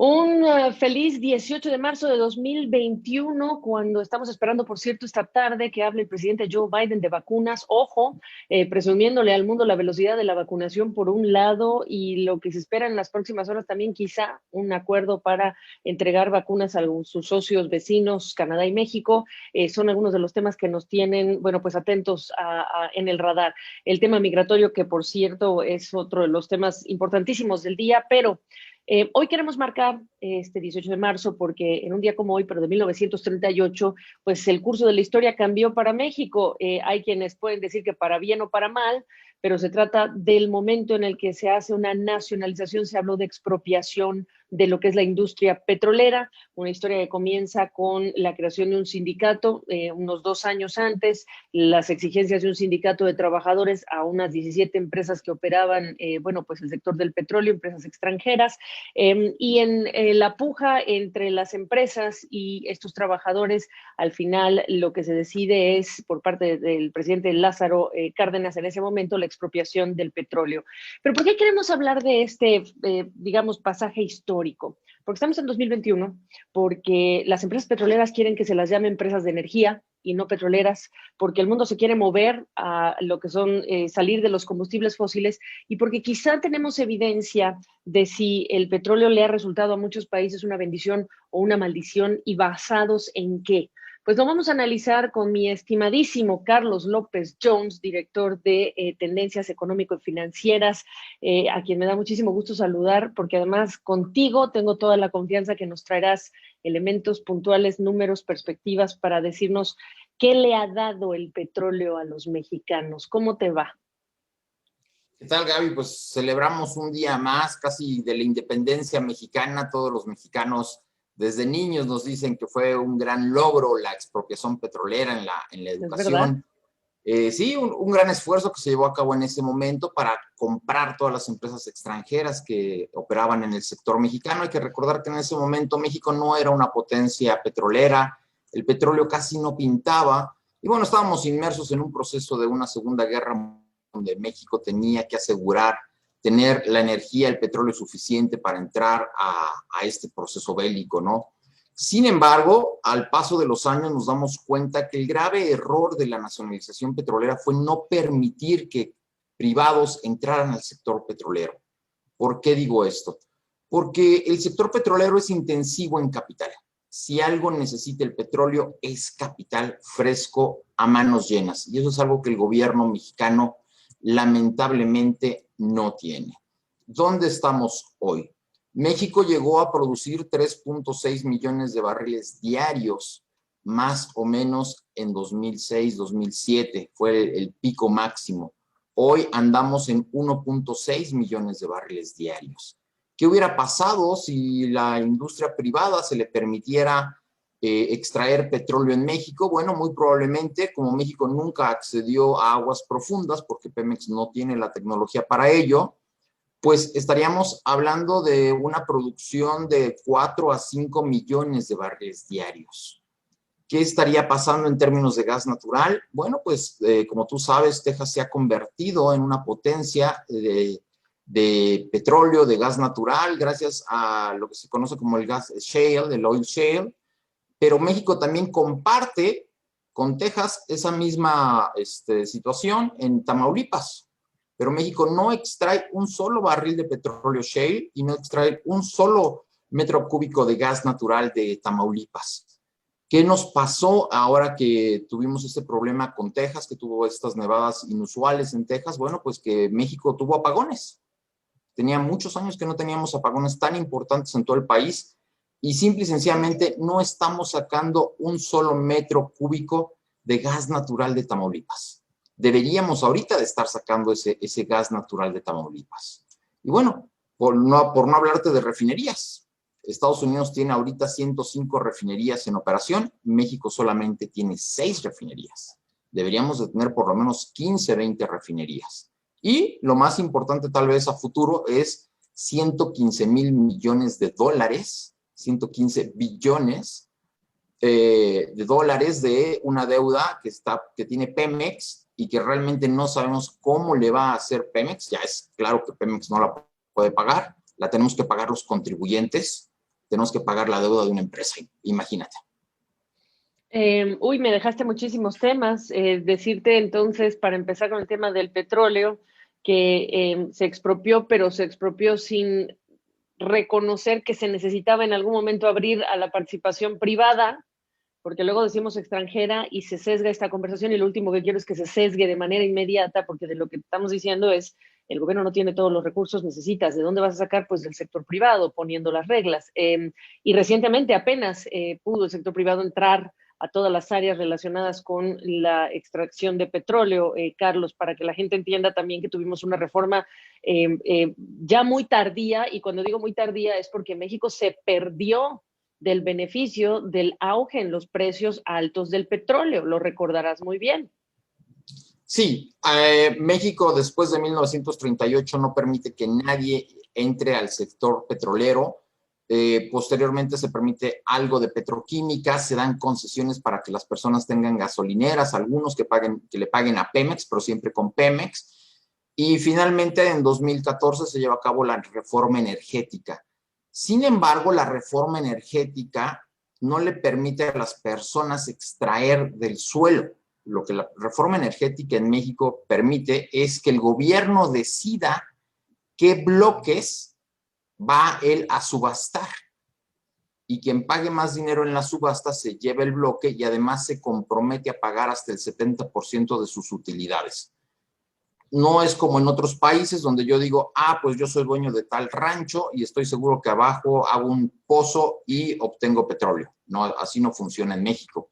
Un feliz 18 de marzo de 2021, cuando estamos esperando, por cierto, esta tarde que hable el presidente Joe Biden de vacunas. Ojo, presumiéndole al mundo la velocidad de la vacunación por un lado y lo que se espera en las próximas horas también quizá un acuerdo para entregar vacunas a sus socios vecinos, Canadá y México. Son algunos de los temas que nos tienen, bueno, pues atentos en el radar. El tema migratorio, que por cierto es otro de los temas importantísimos del día, pero hoy queremos marcar este 18 de marzo porque en un día como hoy, pero de 1938, pues el curso de la historia cambió para México. Hay quienes pueden decir que para bien o para mal, pero se trata del momento en el que se hace una nacionalización, se habló de expropiación de lo que es la industria petrolera, una historia que comienza con la creación de un sindicato unos 2 años antes, las exigencias de un sindicato de trabajadores a unas 17 empresas que operaban, bueno, pues el sector del petróleo, empresas extranjeras, y en la puja entre las empresas y estos trabajadores, al final lo que se decide es, por parte del presidente Lázaro Cárdenas en ese momento, la expropiación del petróleo. Pero ¿por qué queremos hablar de este, digamos, pasaje histórico? Porque estamos en 2021, porque las empresas petroleras quieren que se las llame empresas de energía y no petroleras, porque el mundo se quiere mover a lo que son salir de los combustibles fósiles y porque quizá tenemos evidencia de si el petróleo le ha resultado a muchos países una bendición o una maldición y basados en qué. Pues lo vamos a analizar con mi estimadísimo Carlos López Jones, director de Tendencias Económico-Financieras, a quien me da muchísimo gusto saludar, porque además contigo tengo toda la confianza que nos traerás elementos puntuales, números, perspectivas para decirnos qué le ha dado el petróleo a los mexicanos. ¿Cómo te va? ¿Qué tal, Gaby? Pues celebramos un día más casi de la independencia mexicana. Todos los mexicanos desde niños nos dicen que fue un gran logro la expropiación petrolera en la educación. Sí, un gran esfuerzo que se llevó a cabo en ese momento para comprar todas las empresas extranjeras que operaban en el sector mexicano. Hay que recordar que en ese momento México no era una potencia petrolera, el petróleo casi no pintaba, y bueno, estábamos inmersos en un proceso de una Segunda Guerra Mundial donde México tenía que asegurar tener la energía, el petróleo suficiente para entrar a este proceso bélico, ¿no? Sin embargo, al paso de los años nos damos cuenta que el grave error de la nacionalización petrolera fue no permitir que privados entraran al sector petrolero. ¿Por qué digo esto? Porque el sector petrolero es intensivo en capital. Si algo necesita el petróleo es capital fresco a manos llenas. Y eso es algo que el gobierno mexicano lamentablemente no tiene. ¿Dónde estamos hoy? México llegó a producir 3.6 millones de barriles diarios, más o menos en 2006, 2007, fue el pico máximo. Hoy andamos en 1.6 millones de barriles diarios. ¿Qué hubiera pasado si la industria privada se le permitiera extraer petróleo en México? Bueno, muy probablemente, como México nunca accedió a aguas profundas, porque Pemex no tiene la tecnología para ello, pues estaríamos hablando de una producción de 4 a 5 millones de barriles diarios. ¿Qué estaría pasando en términos de gas natural? Bueno, pues como tú sabes, Texas se ha convertido en una potencia de petróleo, de gas natural, gracias a lo que se conoce como el gas shale, el oil shale, pero México también comparte con Texas esa misma situación en Tamaulipas. Pero México no extrae un solo barril de petróleo shale y no extrae un solo metro cúbico de gas natural de Tamaulipas. ¿Qué nos pasó ahora que tuvimos este problema con Texas, que tuvo estas nevadas inusuales en Texas? Bueno, pues que México tuvo apagones. Tenía muchos años que no teníamos apagones tan importantes en todo el país y simple y sencillamente no estamos sacando un solo metro cúbico de gas natural de Tamaulipas. Deberíamos ahorita de estar sacando ese gas natural de Tamaulipas. Y bueno, por no hablarte de refinerías. Estados Unidos tiene ahorita 105 refinerías en operación, México solamente tiene 6 refinerías. Deberíamos de tener por lo menos 15, 20 refinerías. Y lo más importante tal vez a futuro es 115 mil millones de dólares, 115 billones de dólares de una deuda que tiene Pemex y que realmente no sabemos cómo le va a hacer Pemex. Ya es claro que Pemex no la puede pagar, la tenemos que pagar los contribuyentes. tenemos que pagar la deuda de una empresa, imagínate. Me dejaste muchísimos temas. Decirte entonces, para empezar con el tema del petróleo, que se expropió, pero se expropió sin reconocer que se necesitaba en algún momento abrir a la participación privada, porque luego decimos extranjera y se sesga esta conversación y lo último que quiero es que se sesgue de manera inmediata, porque de lo que estamos diciendo es, el gobierno no tiene todos los recursos, necesitas, ¿de dónde vas a sacar? Pues del sector privado, poniendo las reglas. Y recientemente apenas pudo el sector privado entrar a todas las áreas relacionadas con la extracción de petróleo, Carlos, para que la gente entienda también que tuvimos una reforma ya muy tardía, y cuando digo muy tardía es porque México se perdió del beneficio del auge en los precios altos del petróleo, lo recordarás muy bien. Sí, México después de 1938 no permite que nadie entre al sector petrolero. Posteriormente se permite algo de petroquímica, se dan concesiones para que las personas tengan gasolineras, algunos que le paguen a Pemex, pero siempre con Pemex. Y finalmente en 2014 se lleva a cabo la reforma energética. Sin embargo, la reforma energética no le permite a las personas extraer del suelo. Lo que la reforma energética en México permite es que el gobierno decida qué bloques va él a subastar. Y quien pague más dinero en la subasta se lleva el bloque y además se compromete a pagar hasta el 70% de sus utilidades. No es como en otros países donde yo digo, pues yo soy dueño de tal rancho y estoy seguro que abajo hago un pozo y obtengo petróleo. No, así no funciona en México.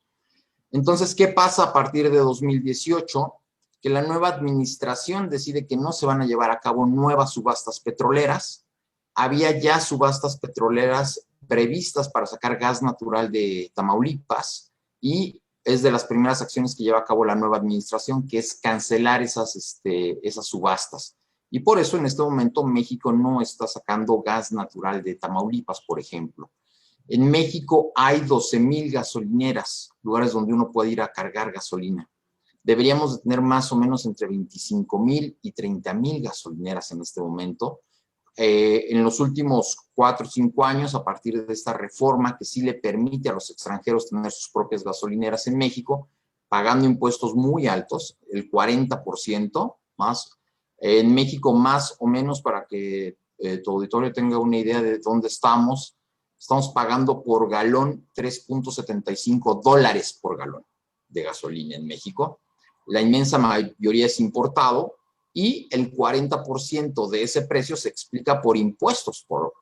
Entonces, ¿qué pasa a partir de 2018? Que la nueva administración decide que no se van a llevar a cabo nuevas subastas petroleras. Había ya subastas petroleras previstas para sacar gas natural de Tamaulipas y es de las primeras acciones que lleva a cabo la nueva administración, que es cancelar esas subastas. Y por eso en este momento México no está sacando gas natural de Tamaulipas, por ejemplo. En México hay 12,000 gasolineras, lugares donde uno puede ir a cargar gasolina. Deberíamos de tener más o menos entre 25,000 y 30,000 gasolineras en este momento. En los últimos 4 o 5 años, a partir de esta reforma que sí le permite a los extranjeros tener sus propias gasolineras en México, pagando impuestos muy altos, el 40% más. En México, más o menos, para que tu auditorio tenga una idea de dónde estamos pagando por galón $3.75 por galón de gasolina en México. La inmensa mayoría es importado y el 40% de ese precio se explica por impuestos por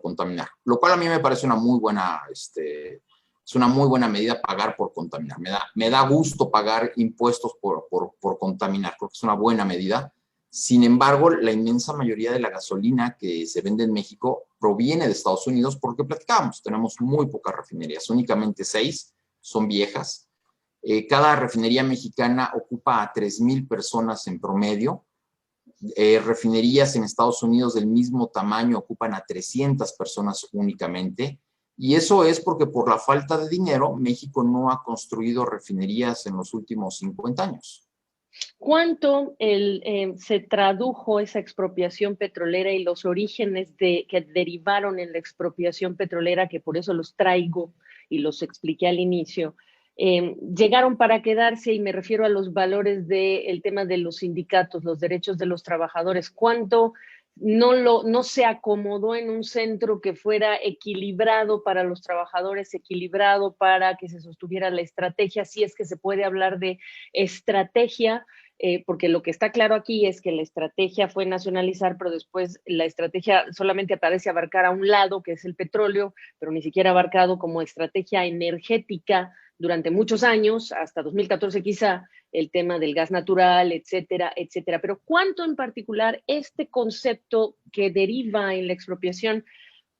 contaminar, lo cual a mí me parece una muy buena, es una muy buena medida pagar por contaminar. Me da gusto pagar impuestos por contaminar, creo que es una buena medida. Sin embargo, la inmensa mayoría de la gasolina que se vende en México proviene de Estados Unidos porque platicamos, tenemos muy pocas refinerías, únicamente 6, son viejas. Cada refinería mexicana ocupa a 3,000 personas en promedio. Refinerías en Estados Unidos del mismo tamaño ocupan a 300 personas únicamente. Y eso es porque por la falta de dinero, México no ha construido refinerías en los últimos 50 años. ¿Cuánto se tradujo esa expropiación petrolera y los orígenes que derivaron en la expropiación petrolera, que por eso los traigo y los expliqué al inicio, llegaron para quedarse? Y me refiero a los valores del tema de los sindicatos, los derechos de los trabajadores. ¿Cuánto no se acomodó en un centro que fuera equilibrado para los trabajadores, equilibrado para que se sostuviera la estrategia, si es que se puede hablar de estrategia? Porque lo que está claro aquí es que la estrategia fue nacionalizar, pero después la estrategia solamente parece abarcar a un lado, que es el petróleo, pero ni siquiera abarcado como estrategia energética durante muchos años, hasta 2014 quizá, el tema del gas natural, etcétera, etcétera. Pero ¿cuánto en particular este concepto que deriva en la expropiación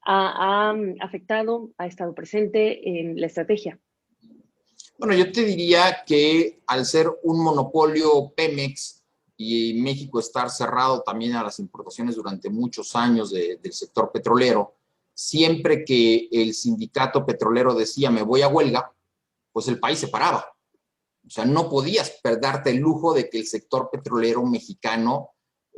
ha afectado, ha estado presente en la estrategia? Bueno, yo te diría que al ser un monopolio Pemex y México estar cerrado también a las importaciones durante muchos años del sector petrolero, siempre que el sindicato petrolero decía me voy a huelga, pues el país se paraba. O sea, no podías darte el lujo de que el sector petrolero mexicano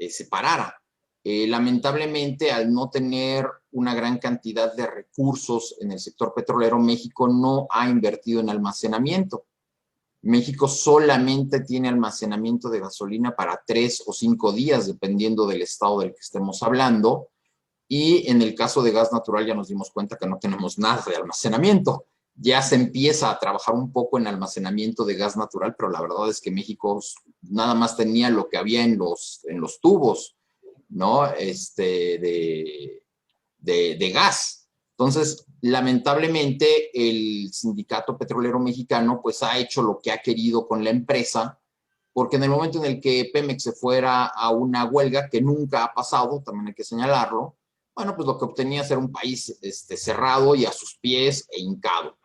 se parara. Lamentablemente, al no tener una gran cantidad de recursos en el sector petrolero, México no ha invertido en almacenamiento. México solamente tiene almacenamiento de gasolina para 3 o 5 días, dependiendo del estado del que estemos hablando. Y en el caso de gas natural ya nos dimos cuenta que no tenemos nada de almacenamiento. Ya se empieza a trabajar un poco en almacenamiento de gas natural, pero la verdad es que México nada más tenía lo que había en los tubos, ¿no? De gas. Entonces, lamentablemente, el Sindicato Petrolero Mexicano pues ha hecho lo que ha querido con la empresa, porque en el momento en el que Pemex se fuera a una huelga, que nunca ha pasado, también hay que señalarlo, bueno, pues lo que obtenía era un país cerrado y a sus pies e hincado.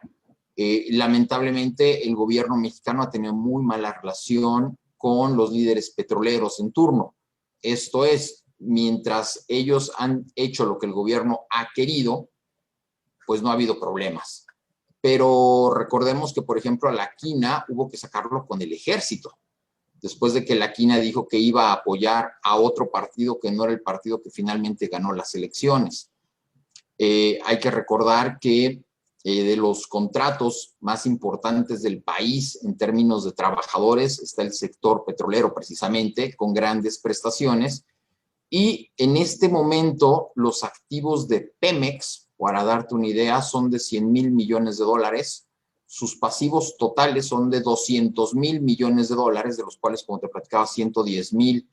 Lamentablemente, el gobierno mexicano ha tenido muy mala relación con los líderes petroleros en turno. Esto es, mientras ellos han hecho lo que el gobierno ha querido, pues no ha habido problemas. Pero recordemos que, por ejemplo, a la quina hubo que sacarlo con el ejército, después de que la quina dijo que iba a apoyar a otro partido que no era el partido que finalmente ganó las elecciones. Hay que recordar que de los contratos más importantes del país en términos de trabajadores está el sector petrolero, precisamente, con grandes prestaciones. Y en este momento, los activos de Pemex, para darte una idea, son de 100,000 millones de dólares. Sus pasivos totales son de 200,000 millones de dólares, de los cuales, como te platicaba, 110,000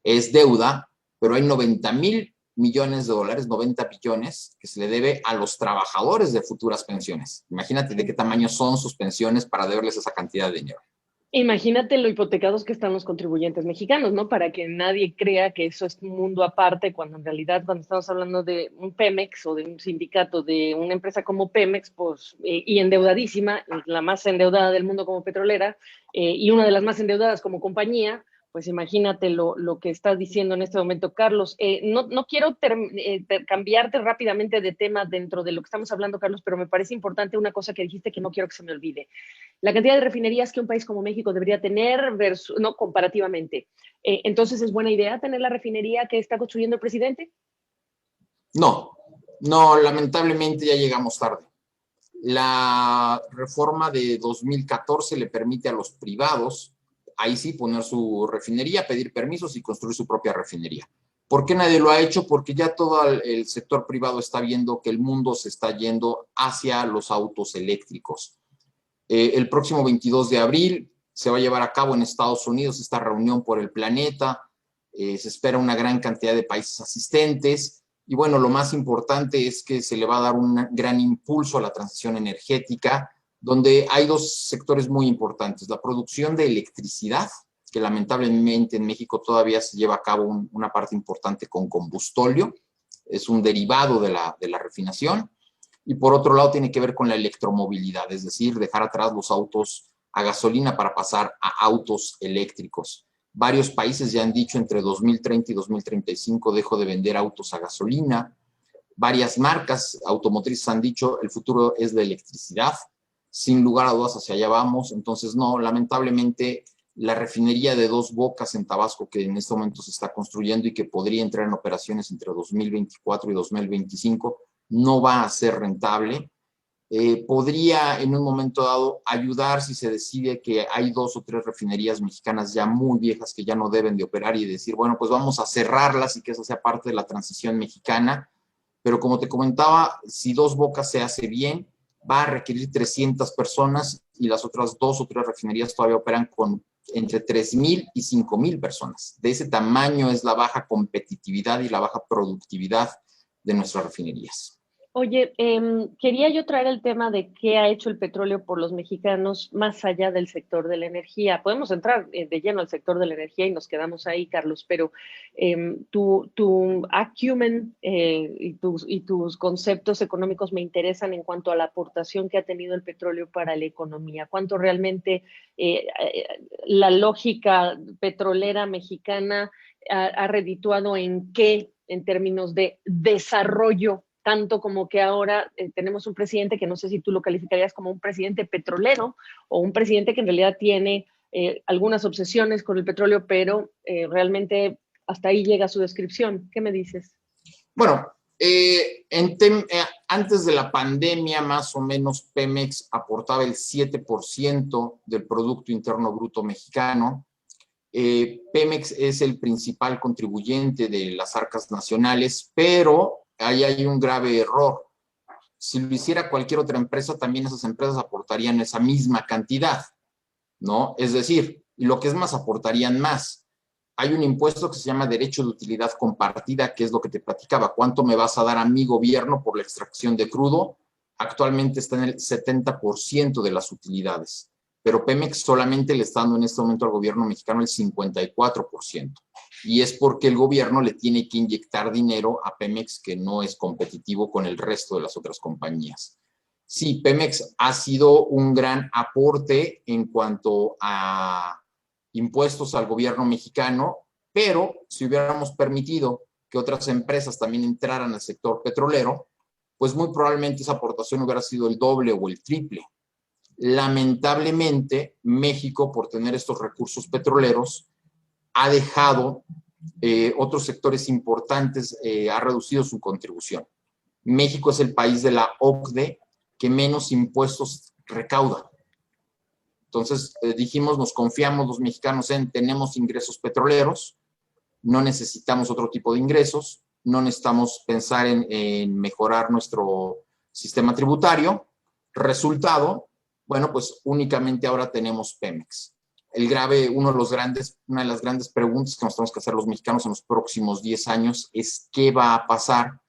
es deuda, pero hay 90,000 millones de dólares, 90 billones, que se le debe a los trabajadores de futuras pensiones. Imagínate de qué tamaño son sus pensiones para deberles esa cantidad de dinero. Imagínate lo hipotecados que están los contribuyentes mexicanos, ¿no? Para que nadie crea que eso es un mundo aparte, cuando en realidad cuando estamos hablando de un Pemex o de un sindicato de una empresa como Pemex, pues, y endeudadísima, la más endeudada del mundo como petrolera, y una de las más endeudadas como compañía, pues imagínate lo que estás diciendo en este momento, Carlos. No quiero cambiarte rápidamente de tema dentro de lo que estamos hablando, Carlos, pero me parece importante una cosa que dijiste que no quiero que se me olvide. La cantidad de refinerías que un país como México debería tener no comparativamente. Entonces, ¿es buena idea tener la refinería que está construyendo el presidente? No, no, lamentablemente ya llegamos tarde. La reforma de 2014 le permite a los privados, ahí sí, poner su refinería, pedir permisos y construir su propia refinería. ¿Por qué nadie lo ha hecho? Porque ya todo el sector privado está viendo que el mundo se está yendo hacia los autos eléctricos. El próximo 22 de abril se va a llevar a cabo en Estados Unidos esta reunión por el planeta. Se espera una gran cantidad de países asistentes. Y bueno, lo más importante es que se le va a dar un gran impulso a la transición energética, donde hay dos sectores muy importantes. La producción de electricidad, que lamentablemente en México todavía se lleva a cabo una parte importante con combustóleo, es un derivado de la refinación. Y por otro lado tiene que ver con la electromovilidad, es decir, dejar atrás los autos a gasolina para pasar a autos eléctricos. Varios países ya han dicho entre 2030 y 2035 dejo de vender autos a gasolina. Varias marcas automotrices han dicho el futuro es la electricidad. Sin lugar a dudas hacia allá vamos. Entonces no, lamentablemente la refinería de Dos Bocas en Tabasco que en este momento se está construyendo y que podría entrar en operaciones entre 2024 y 2025 no va a ser rentable. Podría en un momento dado ayudar si se decide que hay 2 o 3 refinerías mexicanas ya muy viejas que ya no deben de operar y decir, bueno, pues vamos a cerrarlas y que eso sea parte de la transición mexicana. Pero como te comentaba, si Dos Bocas se hace bien, va a requerir 300 personas y las otras 2 o 3 refinerías todavía operan con entre 3,000 y 5,000 personas. De ese tamaño es la baja competitividad y la baja productividad de nuestras refinerías. Oye, quería yo traer el tema de qué ha hecho el petróleo por los mexicanos más allá del sector de la energía. Podemos entrar de lleno al sector de la energía y nos quedamos ahí, Carlos, pero tu acumen y tus conceptos económicos me interesan en cuanto a la aportación que ha tenido el petróleo para la economía. ¿Cuánto realmente la lógica petrolera mexicana ha redituado en qué en términos de desarrollo? Tanto como que ahora tenemos un presidente que no sé si tú lo calificarías como un presidente petrolero o un presidente que en realidad tiene algunas obsesiones con el petróleo, pero realmente hasta ahí llega su descripción. ¿Qué me dices? Bueno, Antes de la pandemia, más o menos, Pemex aportaba el 7% del Producto Interno Bruto mexicano. Pemex es el principal contribuyente de las arcas nacionales, pero ahí hay un grave error. Si lo hiciera cualquier otra empresa, también esas empresas aportarían esa misma cantidad, ¿no? Es decir, y lo que es más, aportarían más. Hay un impuesto que se llama derecho de utilidad compartida, que es lo que te platicaba. ¿Cuánto me vas a dar a mi gobierno por la extracción de crudo? Actualmente está en el 70% de las utilidades, pero Pemex solamente le está dando en este momento al gobierno mexicano el 54%. Y es porque el gobierno le tiene que inyectar dinero a Pemex, que no es competitivo con el resto de las otras compañías. Sí, Pemex ha sido un gran aporte en cuanto a impuestos al gobierno mexicano, pero si hubiéramos permitido que otras empresas también entraran al sector petrolero, pues muy probablemente esa aportación hubiera sido el doble o el triple. Lamentablemente, México, por tener estos recursos petroleros, ha dejado otros sectores importantes, ha reducido su contribución. México es el país de la OCDE que menos impuestos recauda. Entonces dijimos, nos confiamos los mexicanos tenemos ingresos petroleros, no necesitamos otro tipo de ingresos, no necesitamos pensar en mejorar nuestro sistema tributario. Resultado, bueno, pues únicamente ahora tenemos Pemex. Una de las grandes preguntas que nos tenemos que hacer los mexicanos en los próximos 10 años es qué va a pasar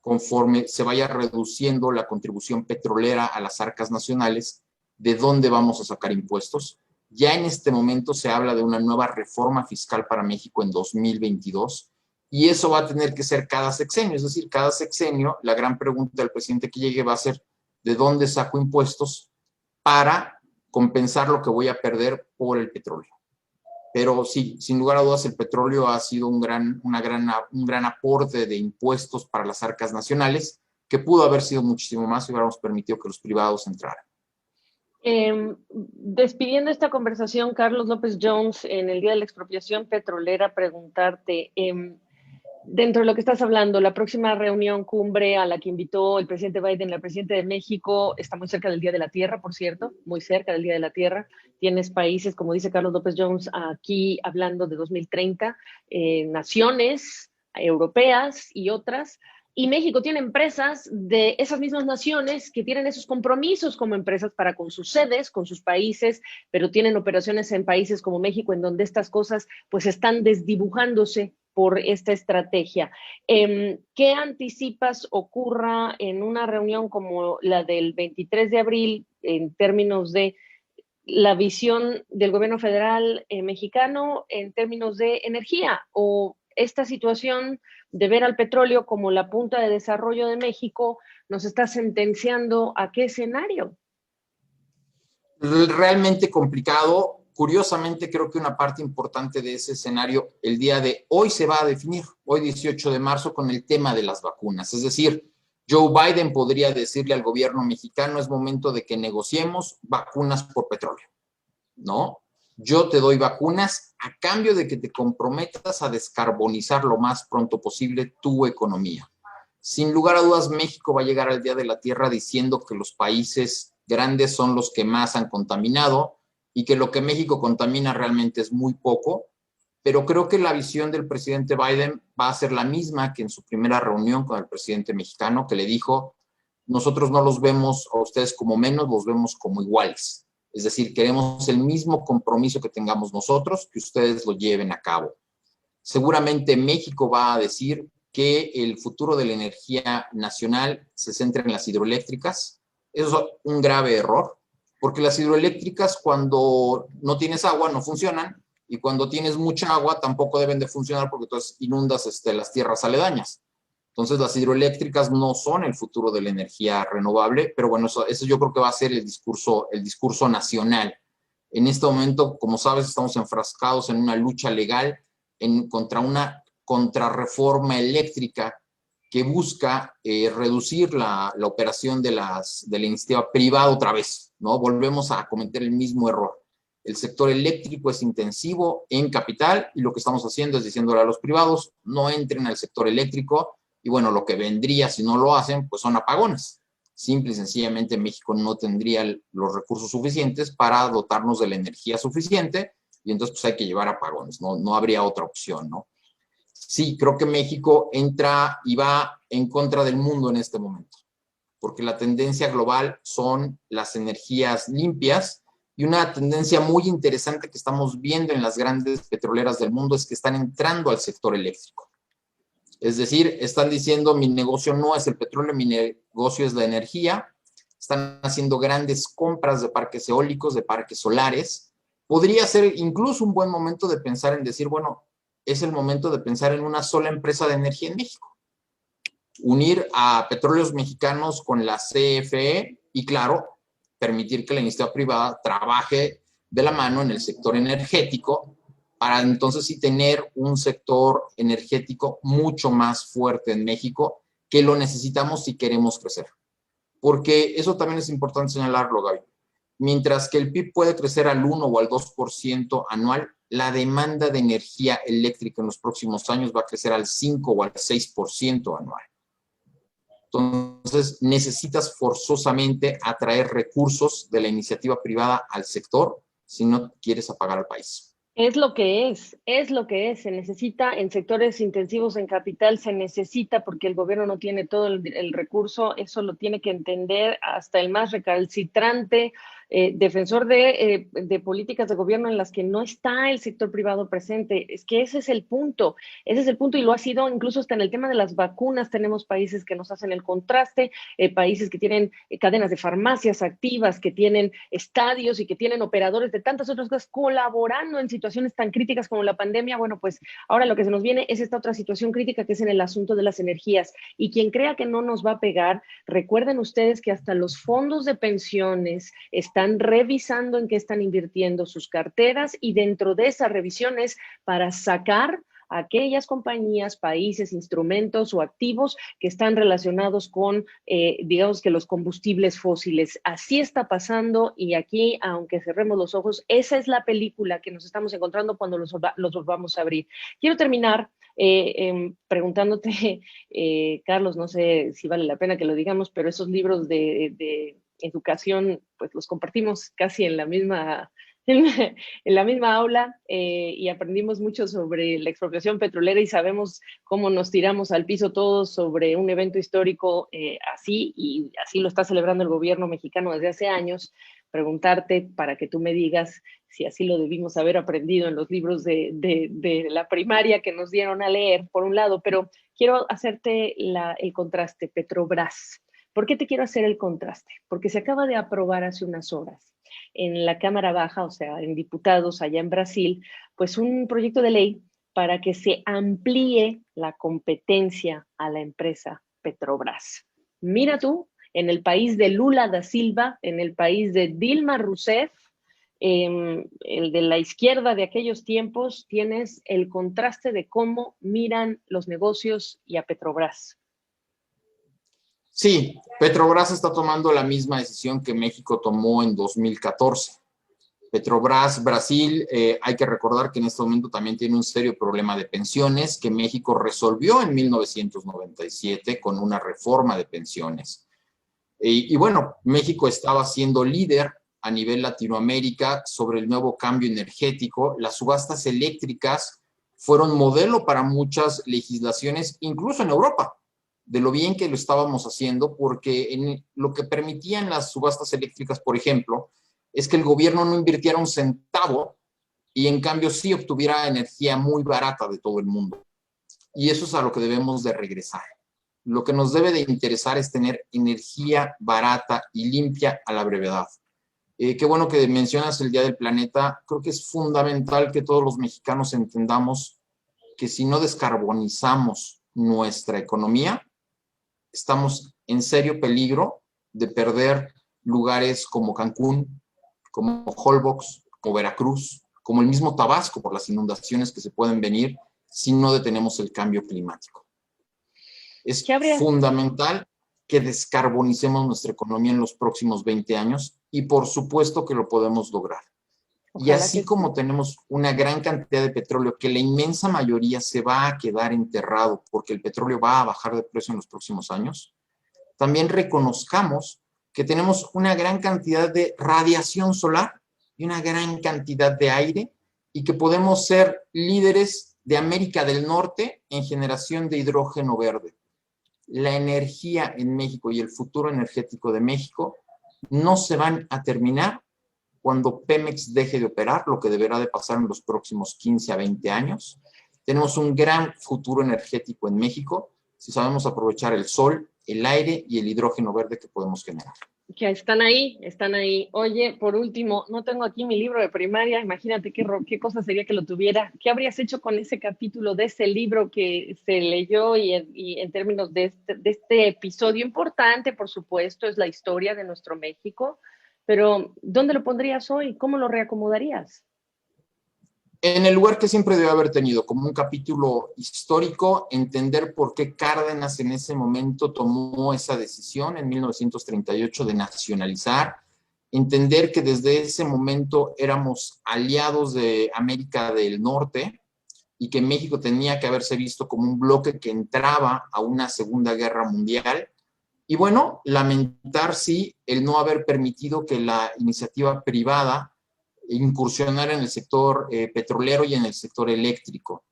conforme se vaya reduciendo la contribución petrolera a las arcas nacionales. ¿De dónde vamos a sacar impuestos? Ya en este momento se habla de una nueva reforma fiscal para México en 2022 y eso va a tener que ser cada sexenio, es decir, cada sexenio la gran pregunta del presidente que llegue va a ser ¿de dónde saco impuestos para compensar lo que voy a perder por el petróleo? Pero sí, sin lugar a dudas, el petróleo ha sido un gran aporte de impuestos para las arcas nacionales que pudo haber sido muchísimo más si hubiéramos permitido que los privados entraran. Despidiendo esta conversación, Carlos López Jones, en el Día de la Expropiación Petrolera, preguntarte, dentro de lo que estás hablando, la próxima reunión cumbre a la que invitó el presidente Biden, la presidenta de México, está muy cerca del Día de la Tierra, por cierto, muy cerca del Día de la Tierra. Tienes países, como dice Carlos López Jones, aquí hablando de 2030, naciones europeas y otras. Y México tiene empresas de esas mismas naciones que tienen esos compromisos como empresas para con sus sedes, con sus países, pero tienen operaciones en países como México en donde estas cosas pues están desdibujándose por esta estrategia. ¿Qué anticipas ocurra en una reunión como la del 23 de abril en términos de la visión del gobierno federal mexicano en términos de energía o esta situación de ver al petróleo como la punta de desarrollo de México nos está sentenciando a qué escenario? Realmente complicado. Curiosamente, creo que una parte importante de ese escenario el día de hoy se va a definir, hoy 18 de marzo, con el tema de las vacunas. Es decir, Joe Biden podría decirle al gobierno mexicano, es momento de que negociemos vacunas por petróleo, ¿no? Yo te doy vacunas a cambio de que te comprometas a descarbonizar lo más pronto posible tu economía. Sin lugar a dudas, México va a llegar al Día de la Tierra diciendo que los países grandes son los que más han contaminado y que lo que México contamina realmente es muy poco, pero creo que la visión del presidente Biden va a ser la misma que en su primera reunión con el presidente mexicano, que le dijo, nosotros no los vemos a ustedes como menos, los vemos como iguales. Es decir, queremos el mismo compromiso que tengamos nosotros, que ustedes lo lleven a cabo. Seguramente México va a decir que el futuro de la energía nacional se centra en las hidroeléctricas. Eso es un grave error, porque las hidroeléctricas cuando no tienes agua no funcionan y cuando tienes mucha agua tampoco deben de funcionar porque entonces inundas las tierras aledañas. Entonces las hidroeléctricas no son el futuro de la energía renovable, pero bueno, eso yo creo que va a ser el discurso nacional. En este momento, como sabes, estamos enfrascados en una lucha legal contra una contrarreforma eléctrica que busca reducir la operación de la iniciativa privada otra vez, ¿no? Volvemos a cometer el mismo error. El sector eléctrico es intensivo en capital y lo que estamos haciendo es diciéndole a los privados, no entren al sector eléctrico, Y bueno, lo que vendría si no lo hacen, pues son apagones. Simple y sencillamente México no tendría los recursos suficientes para dotarnos de la energía suficiente y entonces pues hay que llevar apagones, no habría otra opción, ¿no? Sí, creo que México entra y va en contra del mundo en este momento, porque la tendencia global son las energías limpias y una tendencia muy interesante que estamos viendo en las grandes petroleras del mundo es que están entrando al sector eléctrico. Es decir, están diciendo mi negocio no es el petróleo, mi negocio es la energía. Están haciendo grandes compras de parques eólicos, de parques solares. Podría ser incluso un buen momento de pensar en decir, bueno, es el momento de pensar en una sola empresa de energía en México. Unir a Petróleos Mexicanos con la CFE y, claro, permitir que la iniciativa privada trabaje de la mano en el sector energético para entonces sí tener un sector energético mucho más fuerte en México, que lo necesitamos si queremos crecer. Porque eso también es importante señalarlo, Gaby. Mientras que el PIB puede crecer al 1 o al 2% anual, la demanda de energía eléctrica en los próximos años va a crecer al 5 o al 6% anual. Entonces, necesitas forzosamente atraer recursos de la iniciativa privada al sector si no quieres apagar al país. Es lo que es. Se necesita en sectores intensivos en capital, se necesita porque el gobierno no tiene todo el recurso, eso lo tiene que entender hasta el más recalcitrante defensor de políticas de gobierno en las que no está el sector privado presente. Es que ese es el punto y lo ha sido incluso hasta en el tema de las vacunas. Tenemos países que nos hacen el contraste, países que tienen cadenas de farmacias activas, que tienen estadios y que tienen operadores de tantas otras cosas colaborando en situaciones tan críticas como la pandemia. Bueno, pues ahora lo que se nos viene es esta otra situación crítica que es en el asunto de las energías. Y quien crea que no nos va a pegar, recuerden ustedes que hasta los fondos de pensiones están revisando en qué están invirtiendo sus carteras y dentro de esas revisiones para sacar aquellas compañías, países, instrumentos o activos que están relacionados con, digamos que los combustibles fósiles. Así está pasando y aquí, aunque cerremos los ojos, esa es la película que nos estamos encontrando cuando los volvamos a abrir. Quiero terminar preguntándote, Carlos, no sé si vale la pena que lo digamos, pero esos libros de educación, pues los compartimos casi en la misma en la misma aula y aprendimos mucho sobre la expropiación petrolera y sabemos cómo nos tiramos al piso todos sobre un evento histórico así, y así lo está celebrando el gobierno mexicano desde hace años. Preguntarte para que tú me digas si así lo debimos haber aprendido en los libros de la primaria que nos dieron a leer, por un lado, pero quiero hacerte el contraste, Petrobras. ¿Por qué te quiero hacer el contraste? Porque se acaba de aprobar hace unas horas en la Cámara Baja, o sea, en diputados allá en Brasil, pues un proyecto de ley para que se amplíe la competencia a la empresa Petrobras. Mira tú, en el país de Lula da Silva, en el país de Dilma Rousseff, el de la izquierda de aquellos tiempos, tienes el contraste de cómo miran los negocios y a Petrobras. Sí, Petrobras está tomando la misma decisión que México tomó en 2014. Petrobras Brasil, hay que recordar que en este momento también tiene un serio problema de pensiones que México resolvió en 1997 con una reforma de pensiones. Y bueno, México estaba siendo líder a nivel Latinoamérica sobre el nuevo cambio energético. Las subastas eléctricas fueron modelo para muchas legislaciones, incluso en Europa, de lo bien que lo estábamos haciendo, porque en lo que permitían las subastas eléctricas, por ejemplo, es que el gobierno no invirtiera un centavo y en cambio sí obtuviera energía muy barata de todo el mundo. Y eso es a lo que debemos de regresar. Lo que nos debe de interesar es tener energía barata y limpia a la brevedad. Qué bueno que mencionas el Día del Planeta. Creo que es fundamental que todos los mexicanos entendamos que si no descarbonizamos nuestra economía, estamos en serio peligro de perder lugares como Cancún, como Holbox, como Veracruz, como el mismo Tabasco por las inundaciones que se pueden venir si no detenemos el cambio climático. Es fundamental que descarbonicemos nuestra economía en los próximos 20 años y por supuesto que lo podemos lograr. Y Ojalá así que como sí. tenemos una gran cantidad de petróleo, que la inmensa mayoría se va a quedar enterrado porque el petróleo va a bajar de precio en los próximos años, también reconozcamos que tenemos una gran cantidad de radiación solar y una gran cantidad de aire y que podemos ser líderes de América del Norte en generación de hidrógeno verde. La energía en México y el futuro energético de México no se van a terminar cuando Pemex deje de operar, lo que deberá de pasar en los próximos 15 a 20 años. Tenemos un gran futuro energético en México si sabemos aprovechar el sol, el aire y el hidrógeno verde que podemos generar. Que están ahí, están ahí. Oye, por último, no tengo aquí mi libro de primaria, imagínate qué cosa sería que lo tuviera. ¿Qué habrías hecho con ese capítulo de ese libro que se leyó y en términos de este episodio importante, por supuesto, es la historia de nuestro México, pero ¿dónde lo pondrías hoy? ¿Cómo lo reacomodarías? En el lugar que siempre debe haber tenido, como un capítulo histórico, entender por qué Cárdenas en ese momento tomó esa decisión en 1938 de nacionalizar, entender que desde ese momento éramos aliados de América del Norte y que México tenía que haberse visto como un bloque que entraba a una Segunda Guerra Mundial. Y bueno, lamentar sí el no haber permitido que la iniciativa privada incursionar en el sector petrolero y en el sector eléctrico.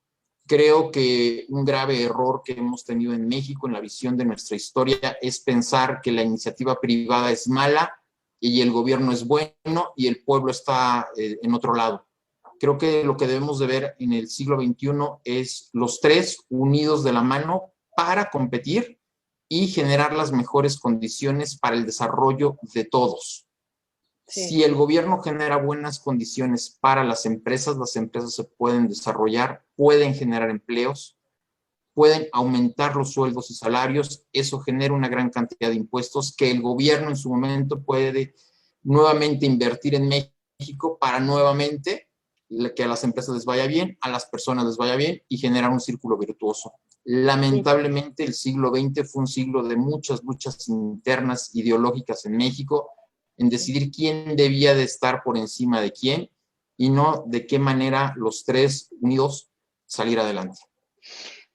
Creo que un grave error que hemos tenido en México en la visión de nuestra historia es pensar que la iniciativa privada es mala y el gobierno es bueno y el pueblo está en otro lado. Creo que lo que debemos de ver en el siglo XXI es los tres unidos de la mano para competir y generar las mejores condiciones para el desarrollo de todos. Sí. Si el gobierno genera buenas condiciones para las empresas se pueden desarrollar, pueden generar empleos, pueden aumentar los sueldos y salarios, eso genera una gran cantidad de impuestos que el gobierno en su momento puede nuevamente invertir en México para nuevamente que a las empresas les vaya bien, a las personas les vaya bien y generar un círculo virtuoso. Sí. Lamentablemente el siglo XX fue un siglo de muchas luchas internas ideológicas en México, en decidir quién debía de estar por encima de quién y no de qué manera los tres unidos salir adelante.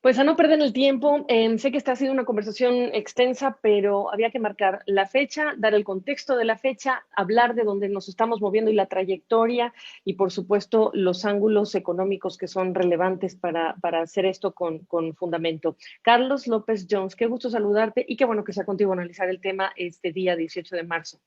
Pues a no perder el tiempo, sé que esta ha sido una conversación extensa, pero había que marcar la fecha, dar el contexto de la fecha, hablar de dónde nos estamos moviendo y la trayectoria y por supuesto los ángulos económicos que son relevantes para hacer esto con fundamento. Carlos López Jones, qué gusto saludarte y qué bueno que sea contigo analizar el tema este día 18 de marzo.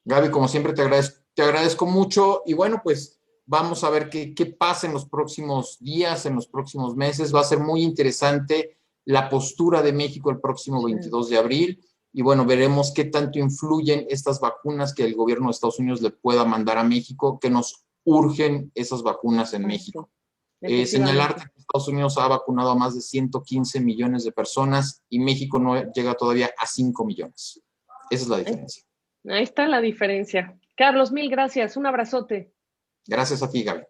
Gaby, como siempre te agradezco mucho y bueno, pues vamos a ver qué pasa en los próximos días, en los próximos meses. Va a ser muy interesante la postura de México el próximo 22 de abril y bueno, veremos qué tanto influyen estas vacunas que el gobierno de Estados Unidos le pueda mandar a México, que nos urgen esas vacunas en México. Señalarte que Estados Unidos ha vacunado a más de 115 millones de personas y México no llega todavía a 5 millones. Esa es la diferencia. Ahí está la diferencia. Carlos, mil gracias. Un abrazote. Gracias a ti, Gaby.